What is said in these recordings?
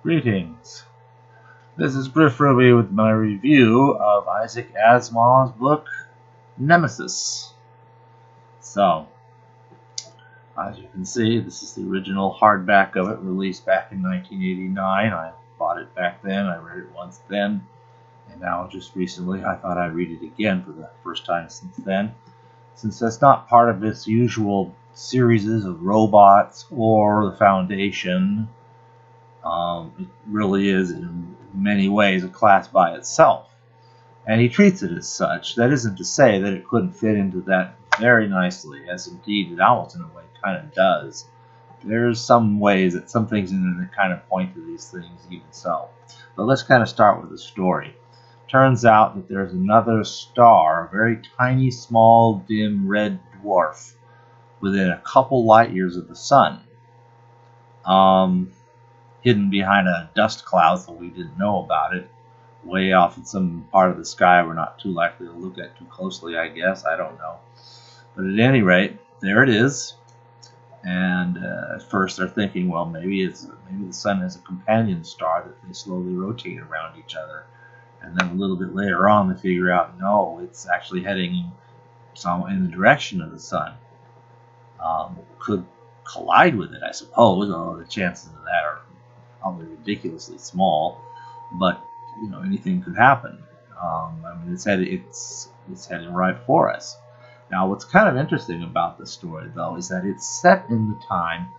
Greetings. This is Griff Ruby with my review of Isaac Asimov's book, Nemesis. So, as you can see, this is the original hardback of it, released back in 1989. I bought it back then, I read it once then, and now just recently I thought I'd read it again for the first time since then. Since that's not part of its usual series of robots or the Foundation, it really is in many ways a class by itself. And he treats it as such. That isn't to say that it couldn't fit into that very nicely, as indeed it almost in a way kind of does. There's some ways that some things in it that kind of point to these things even so. But let's kind of start with the story. Turns out that there's another star, a very tiny, small, dim red dwarf within a couple light years of the sun. Hidden behind a dust cloud, so we didn't know about it. Way off in some part of the sky we're not too likely to look at too closely, I guess. I don't know. But at any rate, there it is. And at first they're thinking, well, maybe the sun has a companion star that they slowly rotate around each other. And then a little bit later on they figure out, no, it's actually heading in the direction of the sun. Could collide with it, I suppose, although the chances of that are probably ridiculously small, but you know, anything could happen. I mean, it's heading right for us. Now, what's kind of interesting about this story, though, is that it's set in the time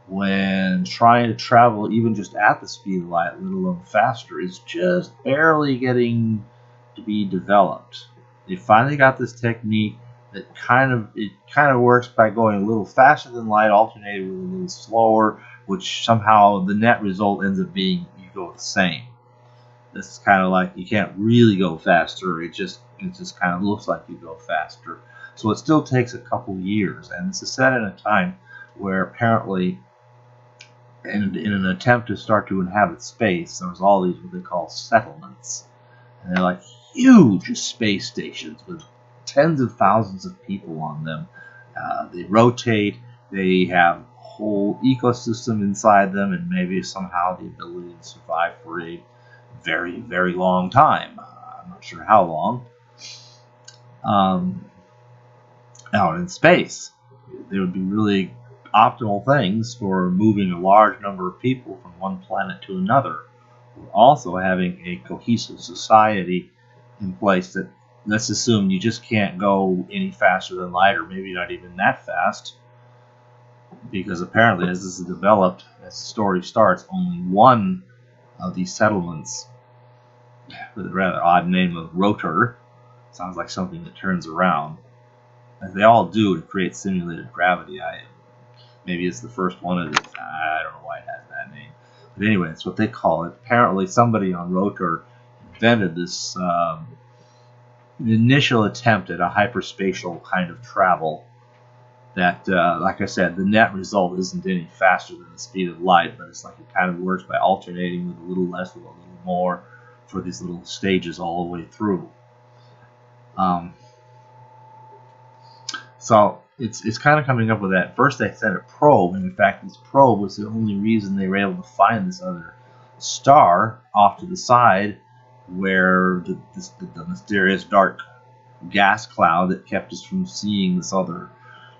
when trying to travel even just at the speed of light, let alone faster, is just barely getting to be developed. They finally got this technique that kind of works by going a little faster than light, alternated with a little slower, which somehow the net result ends up being you go the same. This is kind of like you can't really go faster, it just kind of looks like you go faster. So it still takes a couple years, and this is set in a time where apparently in an attempt to start to inhabit space, there was all these what they call settlements. And they're like huge space stations with tens of thousands of people on them. They rotate, they have whole ecosystem inside them, and maybe somehow the ability to survive for a very, very long time. I'm not sure how long. Out in space, there would be really optimal things for moving a large number of people from one planet to another. We're also having a cohesive society in place that, let's assume you just can't go any faster than light, or maybe not even that fast. Because apparently, as this is developed, as the story starts, only one of these settlements, with a rather odd name of Rotor, sounds like something that turns around, as they all do to create simulated gravity. Maybe it's the first one of these. I don't know why it has that name. But anyway, it's what they call it. Apparently, somebody on Rotor invented this initial attempt at a hyperspatial kind of travel that, like I said, the net result isn't any faster than the speed of light, but it's like it kind of works by alternating with a little less with a little more for these little stages all the way through. So it's kind of coming up with that. First they sent a probe, and in fact this probe was the only reason they were able to find this other star off to the side where the mysterious dark gas cloud that kept us from seeing this other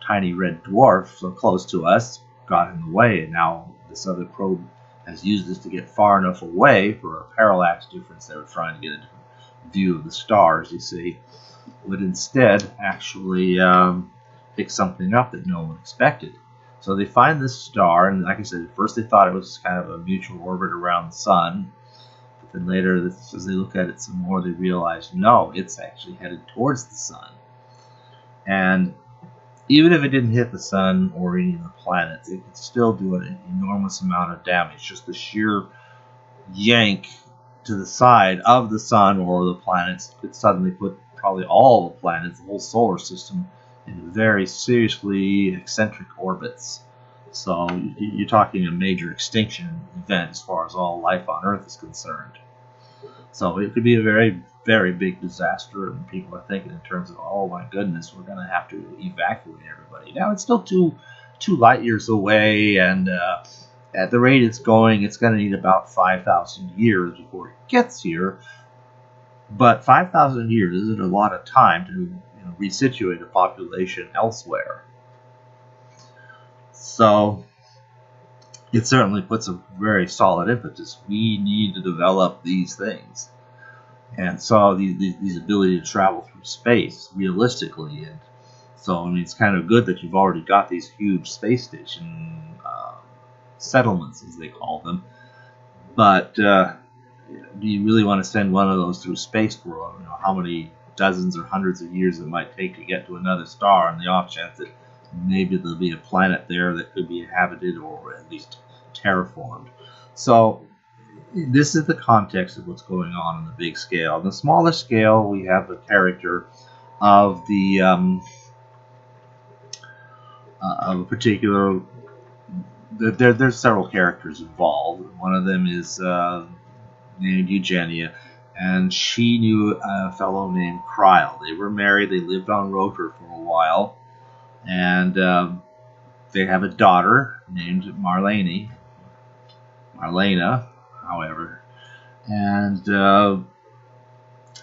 tiny red dwarf so close to us got in the way, and now this other probe has used this to get far enough away for a parallax difference. They were trying to get a different view of the stars, you see, but instead actually pick something up that no one expected. So they find this star, and like I said, at first they thought it was kind of a mutual orbit around the sun, but then later, as they look at it some more, they realize, no, it's actually headed towards the sun. And even if it didn't hit the sun or any of the planets, it could still do an enormous amount of damage. Just the sheer yank to the side of the sun or the planets could suddenly put probably all the planets, the whole solar system, in very seriously eccentric orbits. So you're talking a major extinction event as far as all life on Earth is concerned. So it could be a very, very big disaster, and people are thinking in terms of, oh my goodness, we're going to have to evacuate everybody. Now it's still two light years away, and at the rate it's going, it's going to need about 5,000 years before it gets here. But 5,000 years isn't a lot of time to resituate a population elsewhere. So it certainly puts a very solid impetus. We need to develop these things. And so these ability to travel through space realistically. And so, I mean, it's kind of good that you've already got these huge space station settlements, as they call them. But do you really want to send one of those through space for how many dozens or hundreds of years it might take to get to another star, and the off chance that maybe there'll be a planet there that could be inhabited or at least terraformed? So this is the context of what's going on the big scale. On the smaller scale, we have the character of the of a particular. There's several characters involved. One of them is named Eugenia, and she knew a fellow named Kryl. They were married. They lived on Rotor for a while, and they have a daughter named Marlena, however. And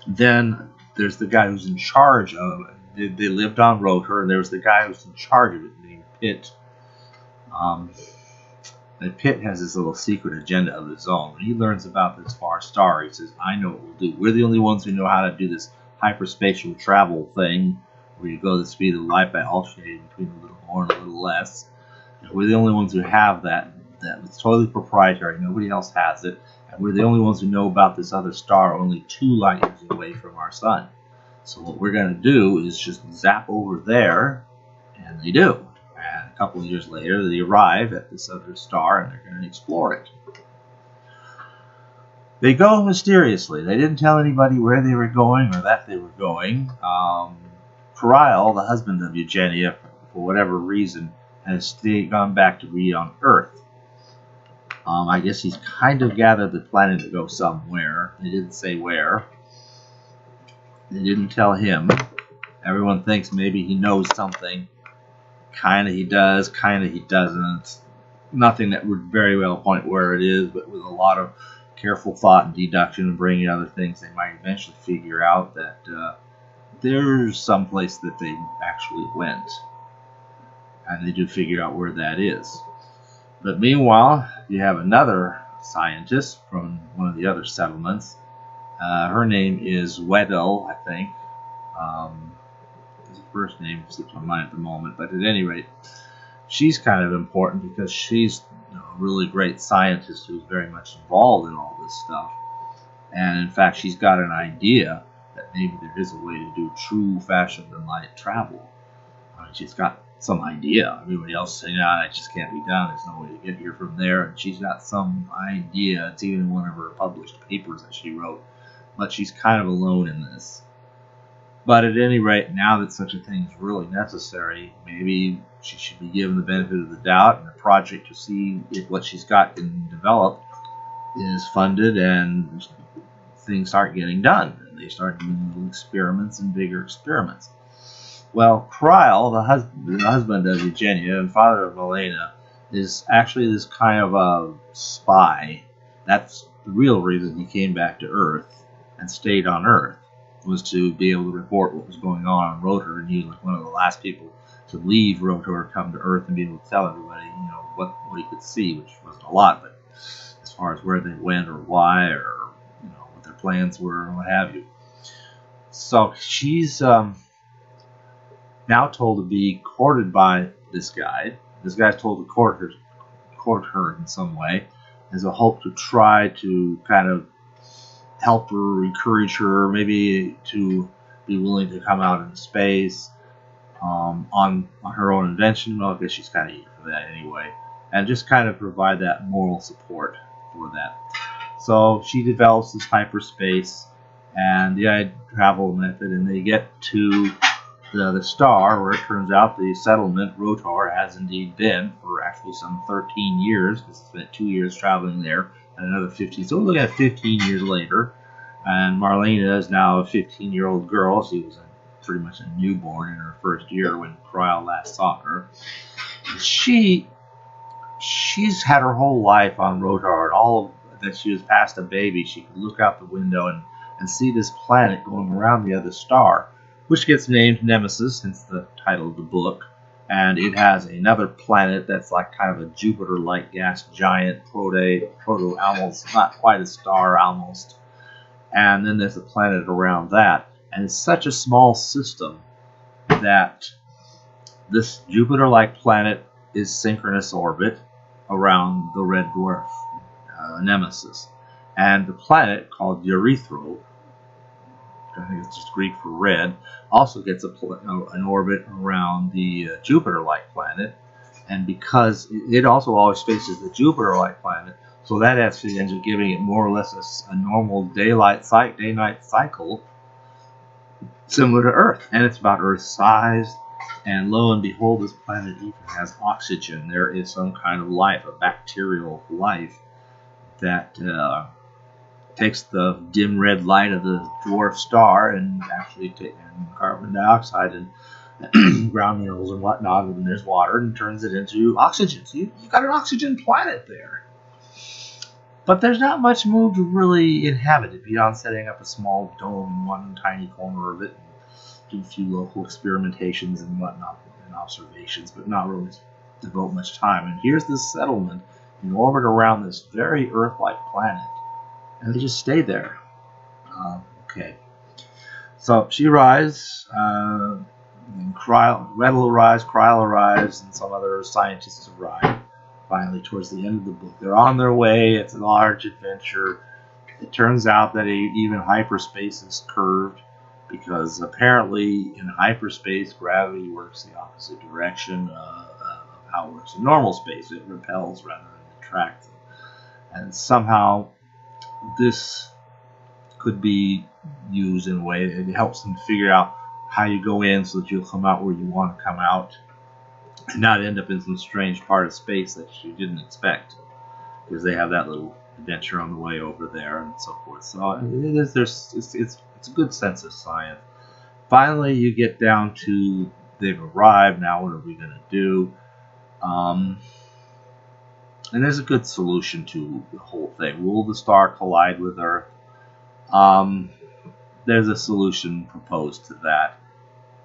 then there's the guy who's in charge of it. They lived on Rotor, and there was the guy who's in charge of it named Pitt. And Pitt has this little secret agenda of his own. When he learns about this far star, he says, I know what we'll do. We're the only ones who know how to do this hyperspatial travel thing, where you go the speed of light by alternating between a little more and a little less. And we're the only ones who have that. It's totally proprietary. Nobody else has it. And we're the only ones who know about this other star only 2 light years away from our sun. So what we're going to do is just zap over there, and they do. And a couple of years later, they arrive at this other star, and they're going to explore it. They go mysteriously. They didn't tell anybody where they were going or that they were going. Kryl, the husband of Eugenia, for whatever reason, has gone back to be on Earth. I guess he's kind of gathered the planet to go somewhere. They didn't say where. They didn't tell him. Everyone thinks maybe he knows something. Kind of he does, kind of he doesn't. Nothing that would very well point where it is, but with a lot of careful thought and deduction and bringing other things, they might eventually figure out that there's some place that they actually went. And they do figure out where that is. But meanwhile, you have another scientist from one of the other settlements. Her name is Weddell, I think. His first name slips my mind at the moment, but at any rate, she's kind of important because she's a really great scientist who's very much involved in all this stuff. And in fact, she's got an idea that maybe there is a way to do true faster-than-light travel. I mean, she's got some idea. Everybody else saying, it just can't be done. There's no way to get here from there. And she's got some idea. It's even one of her published papers that she wrote. But she's kind of alone in this. But at any rate, now that such a thing is really necessary, maybe she should be given the benefit of the doubt, and a project to see if what she's got can develop is funded and things start getting done. And they start doing little experiments and bigger experiments. Well, Kryl, the husband of Eugenia and father of Marlena, is actually this kind of a spy. That's the real reason he came back to Earth and stayed on Earth, was to be able to report what was going on Rotor, and he was like one of the last people to leave Rotor, come to Earth, and be able to tell everybody, what he could see, which wasn't a lot, but as far as where they went or why, or what their plans were, or what have you. So she's now told to be courted by this guy. This guy's told to court her in some way, as a hope to try to kind of help her, encourage her, maybe to be willing to come out into space on her own invention. Well, I guess she's kind of eager for that anyway, and just kind of provide that moral support for that. So she develops this hyperspace and the travel method, and they get to the star, where it turns out the settlement, Rotor, has indeed been for actually some 13 years. Because it spent 2 years traveling there, and another 15. So we're looking at 15 years later, and Marlena is now a 15-year-old girl. She was pretty much a newborn in her first year when Kryl last saw her. She she's had her whole life on Rotar, and all that she was past a baby, she could look out the window and see this planet going around the other star, which gets named Nemesis, hence the title of the book. And it has another planet that's like kind of a Jupiter-like gas giant, proto almost, not quite a star almost. And then there's a planet around that. And it's such a small system that this Jupiter-like planet is synchronous orbit around the red dwarf, Nemesis. And the planet called Erythro, I think it's just Greek for red, also gets an orbit around the Jupiter-like planet. And because it also always faces the Jupiter-like planet, so that actually ends up giving it more or less a normal day-night cycle, similar to Earth. And it's about Earth's size. And lo and behold, this planet even has oxygen. There is some kind of life, a bacterial life, that takes the dim red light of the dwarf star and actually takes carbon dioxide and ground minerals and whatnot, and there's water, and turns it into oxygen. So you've got an oxygen planet there. But there's not much move to really inhabit it beyond setting up a small dome in one tiny corner of it, do a few local experimentations and whatnot and observations, but not really devote much time. And here's this settlement in orbit around this very Earth-like planet, and they just stay there. Okay. So she arrives, Gretel arrives, Kryl arrives, and some other scientists arrive. Finally, towards the end of the book, they're on their way. It's a large adventure. It turns out that even hyperspace is curved, because apparently in hyperspace, gravity works the opposite direction of how it works in normal space. It repels rather than attracts. And somehow this could be used in a way that it helps them figure out how you go in so that you'll come out where you want to come out and not end up in some strange part of space that you didn't expect, because they have that little adventure on the way over there and so forth. So it's a good sense of science. Finally, you get down to they've arrived. Now, what are we going to do? And there's a good solution to the whole thing. Will the star collide with Earth? There's a solution proposed to that,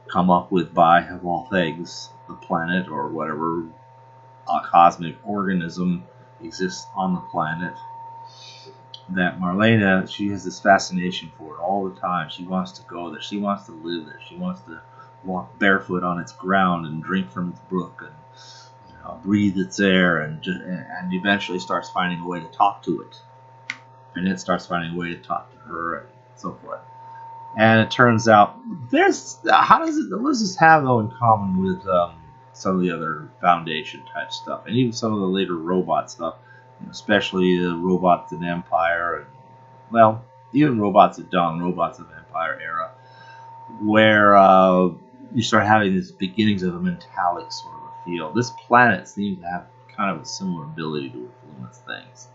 come up with by, of all things, the planet or whatever cosmic organism exists on the planet. That Marlena, she has this fascination for it all the time. She wants to go there. She wants to live there. She wants to walk barefoot on its ground and drink from its brook and breathe its air, and eventually starts finding a way to talk to it. And it starts finding a way to talk to her and so forth. And it turns out, what does this have though in common with some of the other Foundation type stuff, and even some of the later robot stuff, especially the robots in Empire, and well, even robots at Dawn, robots of Empire era, where you start having these beginnings of a metallic sort of a feel. This planet seems to have kind of a similar ability to influence things.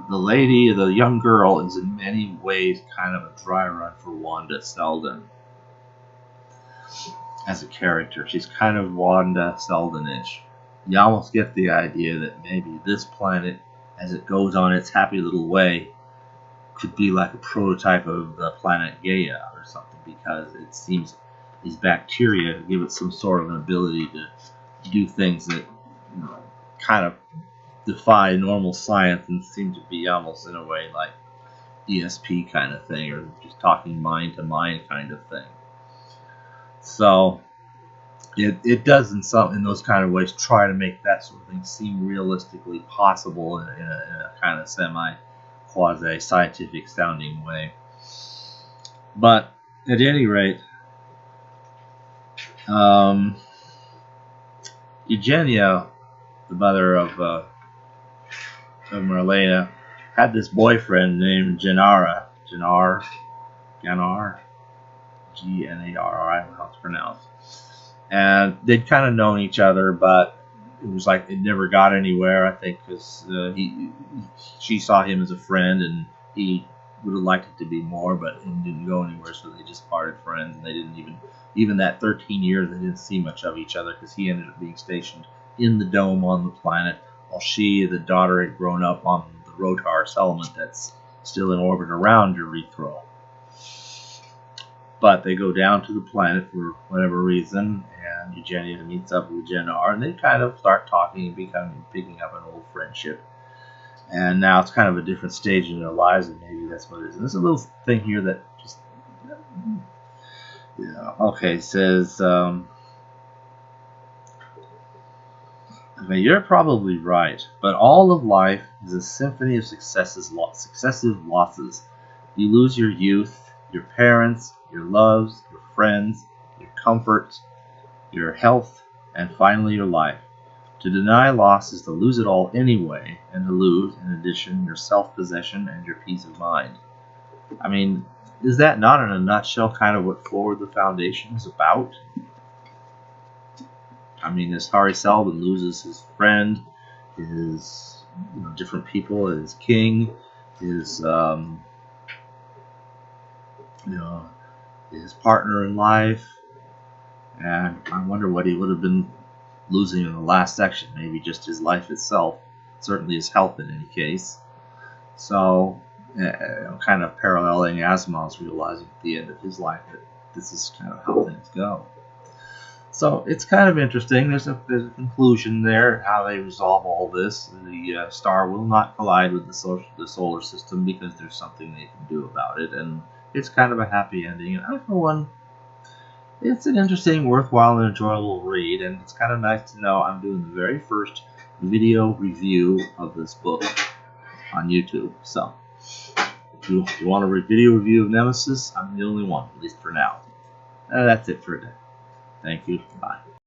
The young girl, is in many ways kind of a dry run for Wanda Selden as a character. She's kind of Wanda Selden-ish. You almost get the idea that maybe this planet, as it goes on its happy little way, could be like a prototype of the planet Gaia or something, because it seems these bacteria give it some sort of an ability to do things that kind of defy normal science and seem to be almost in a way like ESP kind of thing, or just talking mind to mind kind of thing. So it does in those kind of ways try to make that sort of thing seem realistically possible in a kind of semi-quasi scientific sounding way. But at any rate, Eugenia, the mother of Marlena, had this boyfriend named Gennaro, Gnar, G-N-A-R-R, I don't know how it's pronounced. And they'd kind of known each other, but it was like it never got anywhere, I think, because she saw him as a friend, and he would have liked it to be more, but it didn't go anywhere, so they just parted friends, and they didn't even that 13 years, they didn't see much of each other, because he ended up being stationed in the dome on the planet, while she, the daughter, had grown up on the Rotar settlement that's still in orbit around Erythro. But they go down to the planet for whatever reason, and Eugenia meets up with Jennar, and they kind of start talking and picking up an old friendship. And now it's kind of a different stage in their lives, and maybe that's what it is. And there's a little thing here that just, yeah, okay, it says, okay, you're probably right, but all of life is a symphony of successive losses. You lose your youth, your parents, your loves, your friends, your comforts, your health, and finally your life. To deny loss is to lose it all anyway, and to lose, in addition, your self-possession and your peace of mind. I mean, is that not in a nutshell kind of what Forward the Foundation is about? I mean, as Hari Seldon loses his friend, his different people, his king, his his partner in life, and I wonder what he would have been losing in the last section. Maybe just his life itself, certainly his health in any case. So, kind of paralleling Asimov's realizing at the end of his life that this is kind of how things go. So it's kind of interesting. There's a conclusion there, how they resolve all this. The star will not collide with the solar system because there's something they can do about it, and it's kind of a happy ending. And I, for one, it's an interesting, worthwhile, and enjoyable read, and it's kind of nice to know I'm doing the very first video review of this book on YouTube. So, if you want a video review of Nemesis, I'm the only one, at least for now. And that's it for today. Thank you. Bye.